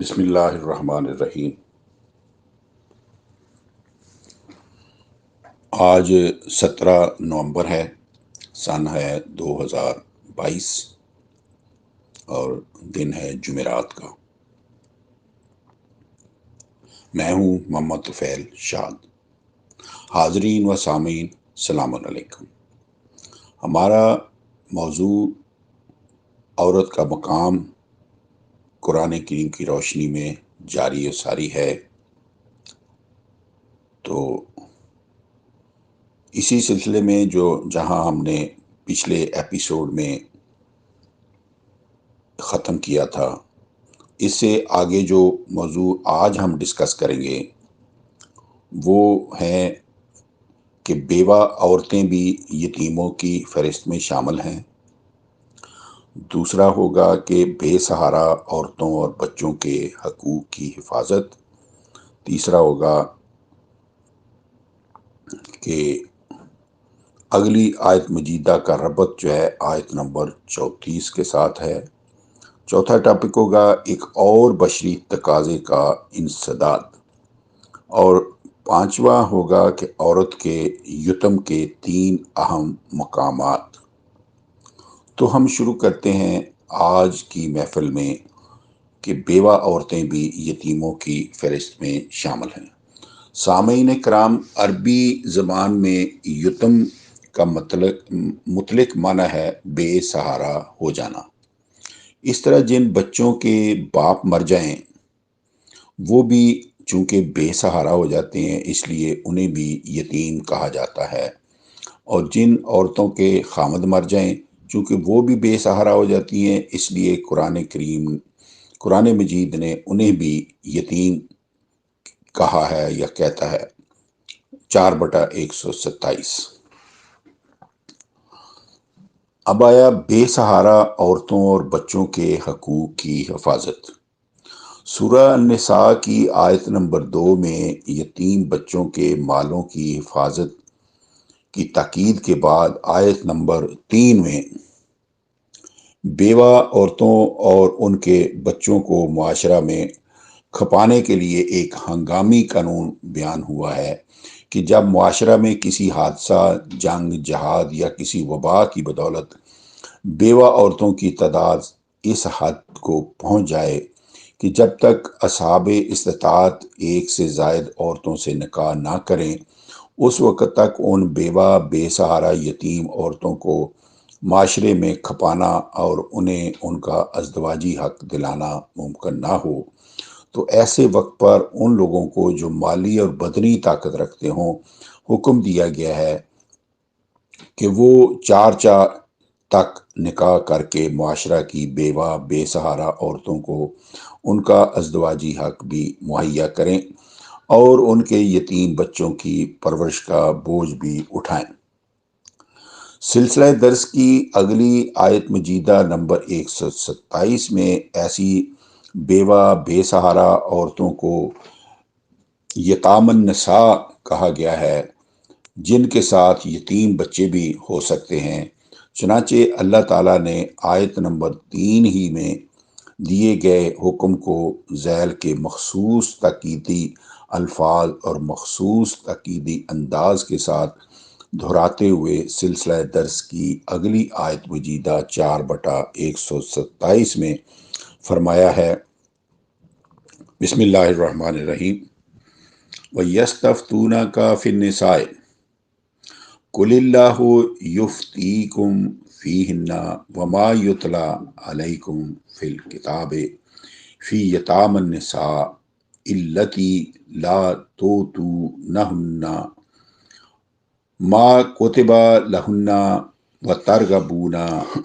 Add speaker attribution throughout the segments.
Speaker 1: بسم اللہ الرحمن الرحیم۔ آج 17 نومبر ہے، سن ہے 2022 اور دن ہے جمعرات کا۔ میں ہوں محمد طفیل شاد۔ حاضرین و سامعین السلام علیکم۔ ہمارا موضوع عورت کا مقام قرآن کریم کی روشنی میں جاری و ساری ہے، تو اسی سلسلے میں جہاں ہم نے پچھلے ایپیسوڈ میں ختم کیا تھا، اس سے آگے جو موضوع آج ہم ڈسکس کریں گے وہ ہیں کہ بیوہ عورتیں بھی یتیموں کی فہرست میں شامل ہیں۔ دوسرا ہوگا کہ بے سہارا عورتوں اور بچوں کے حقوق کی حفاظت۔ تیسرا ہوگا کہ اگلی آیت مجیدہ کا ربط جو ہے آیت نمبر 34 کے ساتھ ہے۔ چوتھا ٹاپک ہوگا ایک اور بشری تقاضے کا انسداد، اور پانچواں ہوگا کہ عورت کے یتم کے 3 اہم مقامات۔ تو ہم شروع کرتے ہیں آج کی محفل میں کہ بیوہ عورتیں بھی یتیموں کی فہرست میں شامل ہیں۔ سامعین کرام، عربی زبان میں یتم کا مطلق معنی ہے بے سہارا ہو جانا۔ اس طرح جن بچوں کے باپ مر جائیں وہ بھی چونکہ بے سہارا ہو جاتے ہیں، اس لیے انہیں بھی یتیم کہا جاتا ہے، اور جن عورتوں کے خامد مر جائیں چونکہ وہ بھی بے سہارا ہو جاتی ہیں، اس لیے قرآن مجید نے انہیں بھی یتیم کہا ہے یا کہتا ہے۔ 4/127۔ اب آیا بے سہارا عورتوں اور بچوں کے حقوق کی حفاظت۔ سورہ النساء کی آیت نمبر 2 میں یتیم بچوں کے مالوں کی حفاظت کی تاکید کے بعد آیت نمبر 3 میں بیوہ عورتوں اور ان کے بچوں کو معاشرہ میں کھپانے کے لیے ایک ہنگامی قانون بیان ہوا ہے کہ جب معاشرہ میں کسی حادثہ، جنگ، جہاد یا کسی وبا کی بدولت بیوہ عورتوں کی تعداد اس حد کو پہنچ جائے کہ جب تک اصحاب استطاعت ایک سے زائد عورتوں سے نکاح نہ کریں، اس وقت تک ان بیوہ بے سہارا یتیم عورتوں کو معاشرے میں کھپانا اور انہیں ان کا ازدواجی حق دلانا ممکن نہ ہو، تو ایسے وقت پر ان لوگوں کو جو مالی اور بدنی طاقت رکھتے ہوں حکم دیا گیا ہے کہ وہ 4 تک نکاح کر کے معاشرہ کی بیوہ بے سہارا عورتوں کو ان کا ازدواجی حق بھی مہیا کریں اور ان کے یتیم بچوں کی پرورش کا بوجھ بھی اٹھائیں۔ سلسلہ درس کی اگلی آیت مجیدہ نمبر 127 میں ایسی بیوہ بے سہارا عورتوں کو یتام النساء کہا گیا ہے جن کے ساتھ یتیم بچے بھی ہو سکتے ہیں۔ چنانچہ اللہ تعالیٰ نے آیت نمبر 3 ہی میں دیے گئے حکم کو ذیل کے مخصوص تاکیدی الفاظ اور مخصوص تاکیدی انداز کے ساتھ دہراتے ہوئے سلسلہ درس کی اگلی آیت مجیدہ 4/127 میں فرمایا ہے، بسم اللہ الرحمن الرحیم، وَيَسْتَفْتُونَكَ فِي النِّسَاءِ قُلِ اللَّهُ يُفْتِيكُمْ فِيهِنَّ وَمَا يُتْلَى عَلَيْكُمْ فِي الْكِتَابِ فِي يَتَامَى النِّسَاءِ اللَّاتِي لَا تُؤْتُونَهُنَّ مَا كُتِبَ لَهُنَّ وَتَرْغَبُونَ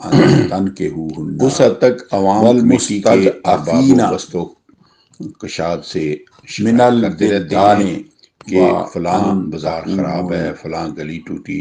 Speaker 1: أَن تَنكِحُوهُنَّ۔ اس حد تک عوام کمیٹی کے ارباب و بست و کشاد سے شکایت کرتے رہتے ہیں کہ فلاں بازار خراب ہے، فلاں گلی ٹوٹی،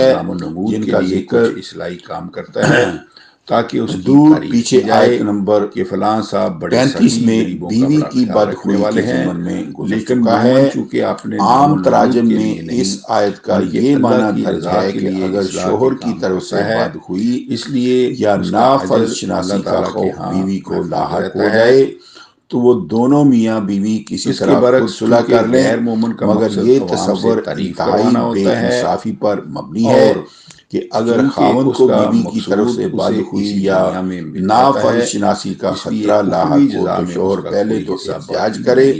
Speaker 1: ہے
Speaker 2: نام و نمود
Speaker 1: جن
Speaker 2: کے
Speaker 1: کا
Speaker 2: لیے
Speaker 1: ذکر
Speaker 2: کچھ اصلاحی کام کرتا ہے تاکہ اس
Speaker 1: دور پیچھے آیت نمبر
Speaker 2: کہ فلاں صاحب بڑے
Speaker 1: 35 میں بیوی کی بدخوئی کے ضمن میں گزر چکا ہے۔ عام تراجم میں اس آیت کا یہ معنی درج ہے کہ اگر شوہر کی طرف سے بدخوئی
Speaker 2: اس لیے
Speaker 1: یا نافرض شناسی کا خوف بیوی کو لاحق ہو جائے تو وہ دونوں میاں بیوی کسی طرح خود صلح کر لیں، مگر یہ تصور انتہائی بے انصافی پر مبنی ہے کہ اگر خاوند کو بیوی کی طرف سے بدخوئی یا نافرض شناسی کا خطرہ لاحق ہو تو شوہر پہلے تو احتجاج کرے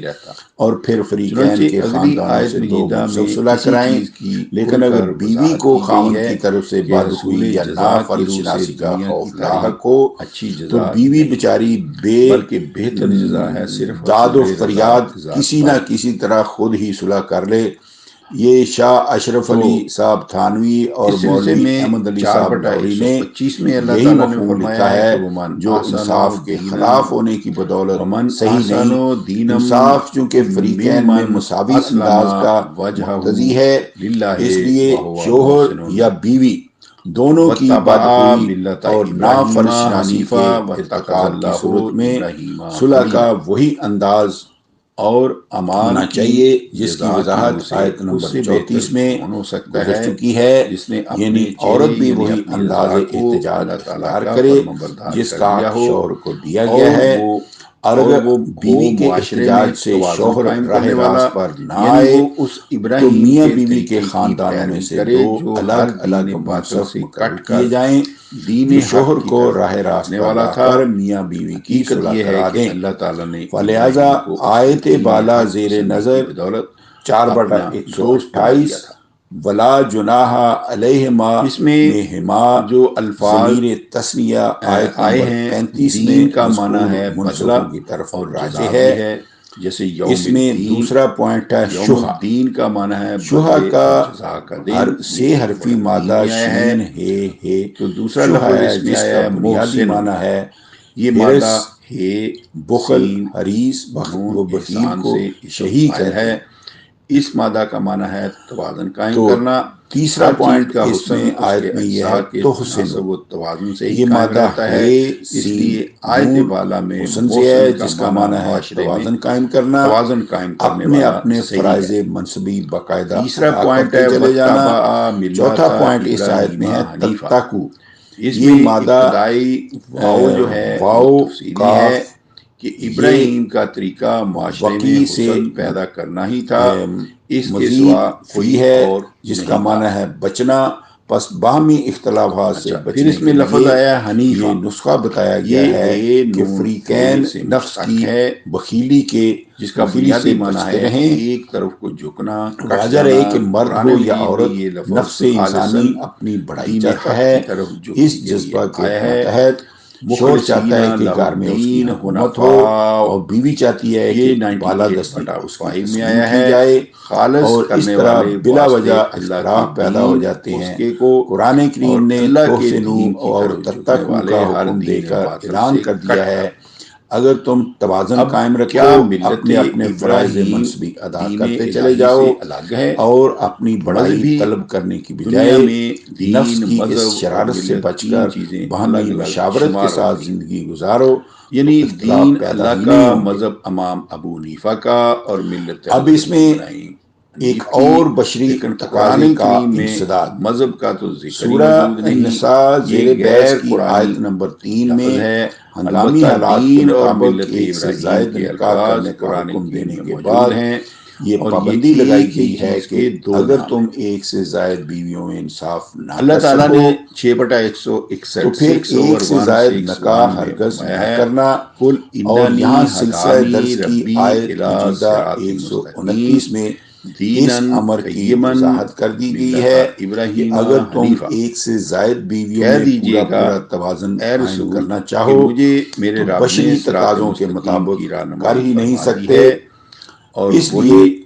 Speaker 1: اور پھر فریقین کے خاندانوں سے دو منصف صلح کرائیں، لیکن اگر بیوی کو خاوند کی طرف سے بدخوئی یا نافرض شناسی کا خوف لاحق ہو تو بیوی بیچاری
Speaker 2: بہتر جزا ہے صرف
Speaker 1: داد و فریاد کسی نہ کسی طرح خود ہی صلح کر لے۔ یہ شاہ اشرف علی صاحب تھانوی اور مولوی احمد علی صاحب لاہوری نے یہی مفہوم لکھا ہے جو انصاف کے خلاف ہونے کی بدولت صحیح نہیں۔ انصاف چونکہ فریقین میں مساوی انداز کا مقتضی ہے، اس لیے شوہر یا بیوی دونوں کی بدخوئی اور نافرض شناسی کے ارتکاب کی صورت میں صلح کا وہی انداز اور امان ہونا چاہیے جس کی وضاحت آیت نمبر 34 میں گزر چکی ہے، یعنی عورت بھی وہی انداز احتجاج اختیار کرے جس کا حق شوہر کو دیا گیا ہے، اور اگر بیوی کے احتجاج سے شوہر راہ راست پر نہ آئے تو میاں بیوی کے خاندانوں میں سے دو الگ الگ منصف مقرر کیے جائیں جو شوہر کو راہ راست پر لا کر میاں بیوی کی صلح کرا دیں۔ فلہذا آیت بالا زیر نظر 4/128 ولا جناح علیہما میں ہما
Speaker 2: جو الفاظ
Speaker 1: ضمیر تثنیہ آیت
Speaker 2: آئے
Speaker 1: نمبر
Speaker 2: ہیں
Speaker 1: 35
Speaker 2: دین
Speaker 1: میں
Speaker 2: کا معنی ہے بدلہ
Speaker 1: کی طرف
Speaker 2: اور
Speaker 1: راجع
Speaker 2: جزا
Speaker 1: ہے۔
Speaker 2: جیسے یوم
Speaker 1: اس میں
Speaker 2: الدین،
Speaker 1: دوسرا پوائنٹ ہے
Speaker 2: یوم
Speaker 1: شہا۔
Speaker 2: الدین کا معنی ہے
Speaker 1: شہا
Speaker 2: بدلے
Speaker 1: کا
Speaker 2: اور جزا کا دن،
Speaker 1: سے حرفی مادہ شین ہے
Speaker 2: تو دوسرا
Speaker 1: شہا
Speaker 2: لفظ
Speaker 1: ہے
Speaker 2: اس میں
Speaker 1: جس
Speaker 2: آیا
Speaker 1: کا
Speaker 2: ہے
Speaker 1: بنیادی
Speaker 2: محسن،
Speaker 1: معنی ہے
Speaker 2: یہ
Speaker 1: حرص،
Speaker 2: مادہ ہے
Speaker 1: بخل،
Speaker 2: سین
Speaker 1: حریص
Speaker 2: نون
Speaker 1: و بخیل
Speaker 2: احسان
Speaker 1: کو
Speaker 2: سے
Speaker 1: شہی
Speaker 2: فاعل
Speaker 1: کہتے ہیں۔
Speaker 2: اس مادہ کا معنی ہے توازن قائم
Speaker 1: تو
Speaker 2: کرنا،
Speaker 1: تیسرا
Speaker 2: ہر
Speaker 1: پوائنٹ
Speaker 2: چیز کا
Speaker 1: اس
Speaker 2: حسن
Speaker 1: میں
Speaker 2: اس
Speaker 1: آیت
Speaker 2: کے
Speaker 1: میں یہ
Speaker 2: اجزاء
Speaker 1: ہے
Speaker 2: کے
Speaker 1: تحسن،
Speaker 2: تناسب و توازن سے ہی
Speaker 1: یہ
Speaker 2: قائم
Speaker 1: مادہ
Speaker 2: رہتا ہے۔ اس لیے آیت بالا میں
Speaker 1: حسن سے ہے
Speaker 2: محسن
Speaker 1: جس کا معنی ہے
Speaker 2: معاشرے میں
Speaker 1: توازن قائم کرنا،
Speaker 2: توازن قائم کرنے
Speaker 1: اپنے
Speaker 2: والا
Speaker 1: اپنے
Speaker 2: صحیح
Speaker 1: فرائض
Speaker 2: ہے۔
Speaker 1: منصبی باقاعدہ
Speaker 2: تیسرا
Speaker 1: ادا
Speaker 2: پوائنٹ
Speaker 1: کرتے
Speaker 2: ہے
Speaker 1: چلے جانا۔
Speaker 2: وَاتَّبَعَ مِلَّةَ
Speaker 1: چوتھا پوائنٹ اس آیت میں ہے
Speaker 2: إِبْرَاهِيمَ حَنِيفًا،
Speaker 1: تتقو،
Speaker 2: اس
Speaker 1: یہ
Speaker 2: میں
Speaker 1: مادہ
Speaker 2: ابتدائی واو جو ہے
Speaker 1: واو
Speaker 2: وہ تفصیلی ہے
Speaker 1: کاف،
Speaker 2: کہ
Speaker 1: یہ
Speaker 2: ابراہیم کا طریقہ معاشرے میں
Speaker 1: وقی سے
Speaker 2: حسن پیدا کرنا ہی تھا، اس کے
Speaker 1: مزید
Speaker 2: سوا کوئی
Speaker 1: فی ہے
Speaker 2: اور
Speaker 1: جس کا
Speaker 2: نہیں
Speaker 1: معنی
Speaker 2: تھا۔
Speaker 1: ہے بچنا، پس باہمی اختلافات سے
Speaker 2: پھر
Speaker 1: بچنے
Speaker 2: اس میں
Speaker 1: کے
Speaker 2: لفظ
Speaker 1: لیے
Speaker 2: آیا حنیفہ،
Speaker 1: یہ نسخہ بتایا گیا
Speaker 2: یہ
Speaker 1: ہے
Speaker 2: ہے
Speaker 1: کہ
Speaker 2: نون
Speaker 1: فریقین
Speaker 2: سے
Speaker 1: نفس
Speaker 2: مشتق
Speaker 1: کی
Speaker 2: ہے،
Speaker 1: بخیلی
Speaker 2: جس کا
Speaker 1: بخیلی سے
Speaker 2: بنیادی معنی
Speaker 1: بچتے
Speaker 2: ہے
Speaker 1: رہیں۔
Speaker 2: ایک طرف کو جھکنا، کٹ
Speaker 1: واجہ
Speaker 2: جانا۔
Speaker 1: رہے کہ مرد
Speaker 2: قرآن
Speaker 1: ہو یا
Speaker 2: مجید
Speaker 1: عورت،
Speaker 2: میں یہ لفظ
Speaker 1: نفس
Speaker 2: خالصاً
Speaker 1: انسانی اپنی بڑائی
Speaker 2: دین
Speaker 1: چاہتا
Speaker 2: حق
Speaker 1: ہے،
Speaker 2: کی طرف جھکنے
Speaker 1: اس
Speaker 2: کے
Speaker 1: جذبہ
Speaker 2: لیے
Speaker 1: کے
Speaker 2: آیا ہے۔
Speaker 1: ماتحت شوہر چاہتا ہے کہ
Speaker 2: مخلصین
Speaker 1: گھر میں اس کی
Speaker 2: لہ
Speaker 1: حکومت
Speaker 2: الدین
Speaker 1: ہو
Speaker 2: حنفاء،
Speaker 1: اور بیوی چاہتی ہے
Speaker 2: یہ
Speaker 1: کہ بالادستی اس کی
Speaker 2: 98/5 میں
Speaker 1: تسلیم
Speaker 2: آیا
Speaker 1: کی
Speaker 2: ہے۔
Speaker 1: جائے،
Speaker 2: خالص
Speaker 1: اور اس
Speaker 2: کرنے
Speaker 1: طرح
Speaker 2: والے
Speaker 1: بلا
Speaker 2: واسطے
Speaker 1: وجہ
Speaker 2: اللہ کے
Speaker 1: اختلاف پیدا ہو
Speaker 2: دین
Speaker 1: جاتے ہیں۔
Speaker 2: اس کے کو
Speaker 1: قرآن
Speaker 2: اور
Speaker 1: کریم نے
Speaker 2: اللہ کے
Speaker 1: تحسنوا
Speaker 2: دین کی
Speaker 1: اور
Speaker 2: طرف جھکنے
Speaker 1: تتقوا
Speaker 2: والے
Speaker 1: کا
Speaker 2: ہر
Speaker 1: حکم دے
Speaker 2: دین
Speaker 1: کر
Speaker 2: باطل
Speaker 1: اعلان
Speaker 2: سے
Speaker 1: کر
Speaker 2: کٹ
Speaker 1: دیا
Speaker 2: کر۔
Speaker 1: ہے اگر تم توازن
Speaker 2: اب
Speaker 1: قائم رکھو،
Speaker 2: کیا ملت
Speaker 1: اپنے اپنے فرائض
Speaker 2: ابراہیم
Speaker 1: منصبی ادا
Speaker 2: دین
Speaker 1: کرتے چلے
Speaker 2: الہی
Speaker 1: جاؤ
Speaker 2: سے الگ ہے؟
Speaker 1: اور اپنی بڑائی
Speaker 2: مذہبی
Speaker 1: طلب کرنے کی
Speaker 2: دنیا
Speaker 1: بجائے
Speaker 2: میں
Speaker 1: نفس
Speaker 2: دین،
Speaker 1: کی اس
Speaker 2: مذہب اور
Speaker 1: شرارت سے
Speaker 2: ملت
Speaker 1: بچ
Speaker 2: تین
Speaker 1: کر
Speaker 2: چیزیں
Speaker 1: باہمی
Speaker 2: الگ الگ
Speaker 1: مشاورت کے
Speaker 2: شمار
Speaker 1: ساتھ
Speaker 2: ہوتی ہیں،
Speaker 1: زندگی گزارو
Speaker 2: یعنی
Speaker 1: تو اختلاف
Speaker 2: دین
Speaker 1: پیدا
Speaker 2: اللہ
Speaker 1: ہی
Speaker 2: کا،
Speaker 1: نہیں ہوں گے۔
Speaker 2: مذہب امام ابو حنیفہ کا اور ملت
Speaker 1: اب
Speaker 2: حضرت
Speaker 1: اس میں
Speaker 2: ابراہیم
Speaker 1: ایک
Speaker 2: حنیف کی،
Speaker 1: اور بشری
Speaker 2: لیکن
Speaker 1: تقاضے
Speaker 2: قرآن
Speaker 1: کا
Speaker 2: کریم میں
Speaker 1: انسداد۔
Speaker 2: مذہب کا تو ذکر ہی
Speaker 1: سورہ
Speaker 2: موجود نہیں،
Speaker 1: النساء زیر
Speaker 2: یہ
Speaker 1: بحث
Speaker 2: غیر
Speaker 1: کی
Speaker 2: قرآنی
Speaker 1: آیت نمبر 3
Speaker 2: لفظ
Speaker 1: میں
Speaker 2: ہے۔
Speaker 1: ہنگامی
Speaker 2: البتہ
Speaker 1: حالات کے
Speaker 2: دین اور
Speaker 1: مطابق
Speaker 2: ملت
Speaker 1: ایک سے
Speaker 2: ابراہیم
Speaker 1: زائد
Speaker 2: کے
Speaker 1: نکاح
Speaker 2: الفاظ
Speaker 1: کرنے کا
Speaker 2: قرآن
Speaker 1: حکم
Speaker 2: کریم
Speaker 1: دینے
Speaker 2: میں
Speaker 1: کے
Speaker 2: موجود
Speaker 1: بعد
Speaker 2: ہیں،
Speaker 1: یہ
Speaker 2: اور
Speaker 1: پابندی
Speaker 2: یہ
Speaker 1: لگائی
Speaker 2: ایک ہی
Speaker 1: گئی ہے
Speaker 2: چیز
Speaker 1: کہ
Speaker 2: کے دو
Speaker 1: اگر
Speaker 2: نام
Speaker 1: تم
Speaker 2: ہیں۔
Speaker 1: ایک سے زائد بیویوں میں انصاف نہ
Speaker 2: اللہ
Speaker 1: کر
Speaker 2: تعالیٰ
Speaker 1: سکو
Speaker 2: نے 6/161
Speaker 1: تو پھر ایک سے
Speaker 2: 6/1
Speaker 1: زائد
Speaker 2: 6/1
Speaker 1: نکاح
Speaker 2: میں
Speaker 1: ہرگز
Speaker 2: فرمایا
Speaker 1: نہ
Speaker 2: ہے،
Speaker 1: کرنا،
Speaker 2: قل
Speaker 1: اور
Speaker 2: اننی
Speaker 1: یہاں سلسلہ
Speaker 2: ہدانی
Speaker 1: درس کی
Speaker 2: ربی
Speaker 1: آیت
Speaker 2: الی
Speaker 1: مجیدہ
Speaker 2: صراط مستقیم
Speaker 1: 129 میں اس
Speaker 2: دیناً
Speaker 1: امر کی
Speaker 2: قیماً
Speaker 1: وضاحت کر دی گئی
Speaker 2: ملت
Speaker 1: ہے کہ
Speaker 2: ابراہیم
Speaker 1: اگر تم
Speaker 2: حنیفہ۔
Speaker 1: ایک سے زائد بیویوں
Speaker 2: کہہ
Speaker 1: میں
Speaker 2: دیجئے
Speaker 1: پورا
Speaker 2: گا
Speaker 1: پورا توازن
Speaker 2: اے
Speaker 1: قائم
Speaker 2: رسول
Speaker 1: کرنا
Speaker 2: کہ
Speaker 1: چاہو
Speaker 2: مجھے میرے
Speaker 1: تو
Speaker 2: رب نے
Speaker 1: بشری
Speaker 2: صراط
Speaker 1: تقاضوں کے
Speaker 2: مستقیم
Speaker 1: مطابق
Speaker 2: کی
Speaker 1: کر
Speaker 2: رہنمائی
Speaker 1: ہی نہیں
Speaker 2: فرما دی
Speaker 1: سکتے،
Speaker 2: ہے، اور
Speaker 1: اس
Speaker 2: وہی
Speaker 1: لیے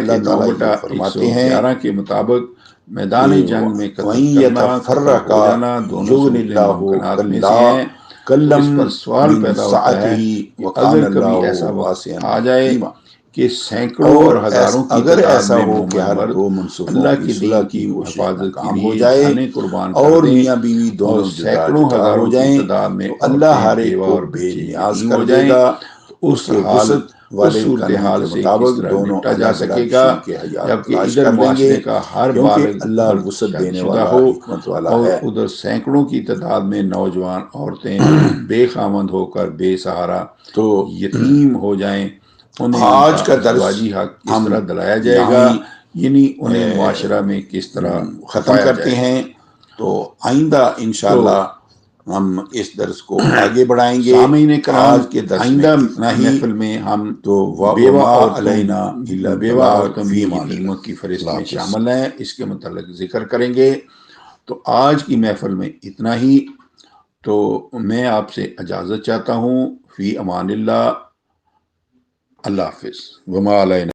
Speaker 1: اللہ
Speaker 2: کہ
Speaker 1: تعالیٰ
Speaker 2: 9
Speaker 1: یہ
Speaker 2: بٹا
Speaker 1: فرماتے ہیں
Speaker 2: 111 کے مطابق میدان جنگ میں قتل
Speaker 1: وَإِن
Speaker 2: کرنا، ختم ہو
Speaker 1: يَتَفَرَّقَا
Speaker 2: جانا دونوں
Speaker 1: يُغْنِ
Speaker 2: صورتیں
Speaker 1: اللَّهُ
Speaker 2: ممکنات میں سے
Speaker 1: كُلًّا
Speaker 2: ہیں۔
Speaker 1: کلم
Speaker 2: اس پر سوال پیدا ہوتا ہے کہ اگر کبھی ایسا وقت آ جائے کہ سینکڑوں اور ہزاروں کی
Speaker 1: اگر
Speaker 2: تعداد
Speaker 1: ایسا
Speaker 2: میں
Speaker 1: ہو کہ
Speaker 2: مومن
Speaker 1: ہر
Speaker 2: مرد
Speaker 1: دو منصفوں
Speaker 2: اللہ
Speaker 1: کی
Speaker 2: کے
Speaker 1: صلح
Speaker 2: دین
Speaker 1: کی
Speaker 2: کی
Speaker 1: کوشش
Speaker 2: حفاظت کے
Speaker 1: ناکام ہو
Speaker 2: لیے
Speaker 1: جائے
Speaker 2: جانیں قربان کر
Speaker 1: اور
Speaker 2: دیں
Speaker 1: میاں بیوی
Speaker 2: اور
Speaker 1: دونوں جدا
Speaker 2: سینکڑوں
Speaker 1: جدا
Speaker 2: ہزاروں
Speaker 1: ہو
Speaker 2: کی
Speaker 1: جائیں
Speaker 2: تعداد میں
Speaker 1: تو اللہ ہر
Speaker 2: عورتیں
Speaker 1: ایک
Speaker 2: بیوہ
Speaker 1: کو
Speaker 2: اور
Speaker 1: بے
Speaker 2: بچے
Speaker 1: نیاز
Speaker 2: یتیم
Speaker 1: کر
Speaker 2: ہو
Speaker 1: دے
Speaker 2: جائیں
Speaker 1: گا
Speaker 2: تو اس
Speaker 1: کے
Speaker 2: حال
Speaker 1: وسط والے قانون
Speaker 2: صورتحال
Speaker 1: کے
Speaker 2: سے کس
Speaker 1: مطابق
Speaker 2: طرح
Speaker 1: دونوں
Speaker 2: نپٹا جا
Speaker 1: الگ الگ
Speaker 2: سکے گا
Speaker 1: شریک حیات
Speaker 2: جبکہ
Speaker 1: تلاش
Speaker 2: ادھر
Speaker 1: کر لیں گے،
Speaker 2: معاشرے کا ہر
Speaker 1: کیونکہ
Speaker 2: بالغ
Speaker 1: اللہ
Speaker 2: فرد
Speaker 1: وسعت
Speaker 2: شادی
Speaker 1: دینے
Speaker 2: شدہ
Speaker 1: والا
Speaker 2: ہو
Speaker 1: حکمت والا
Speaker 2: اور
Speaker 1: ہے۔
Speaker 2: ادھر سینکڑوں کی تعداد میں نوجوان عورتیں بے خامند ہو کر بے سہارا
Speaker 1: تو
Speaker 2: یتیم ہو جائیں، انہیں ان
Speaker 1: آج
Speaker 2: کا
Speaker 1: کا درس
Speaker 2: ازدواجی حق کس
Speaker 1: ہم
Speaker 2: طرح دلایا جائے
Speaker 1: یہاں
Speaker 2: گا،
Speaker 1: ہی
Speaker 2: یعنی انہیں معاشرہ میں کس طرح
Speaker 1: ختم
Speaker 2: چھپایا
Speaker 1: کرتے
Speaker 2: جائے گا۔
Speaker 1: ہیں، تو آئندہ
Speaker 2: تو
Speaker 1: انشاءاللہ ہم اس درس کو آگے بڑھائیں گے۔
Speaker 2: سامعین کرام،
Speaker 1: آج کے درس میں
Speaker 2: آئندہ
Speaker 1: اتنا ہی،
Speaker 2: محفل میں ہم
Speaker 1: تو
Speaker 2: بیوہ
Speaker 1: وما
Speaker 2: عورتوں
Speaker 1: علینا الا
Speaker 2: بیوہ
Speaker 1: البلاغ
Speaker 2: عورتوں میں
Speaker 1: فی امان
Speaker 2: یتیموں
Speaker 1: اللہ۔
Speaker 2: کی فہرست
Speaker 1: اللہ
Speaker 2: میں
Speaker 1: حافظ۔
Speaker 2: شامل ہیں، اس کے متعلق ذکر کریں گے۔ تو آج کی محفل میں اتنا ہی، تو میں آپ سے اجازت چاہتا ہوں، فی امان اللہ، اللہ حافظ، وما علینا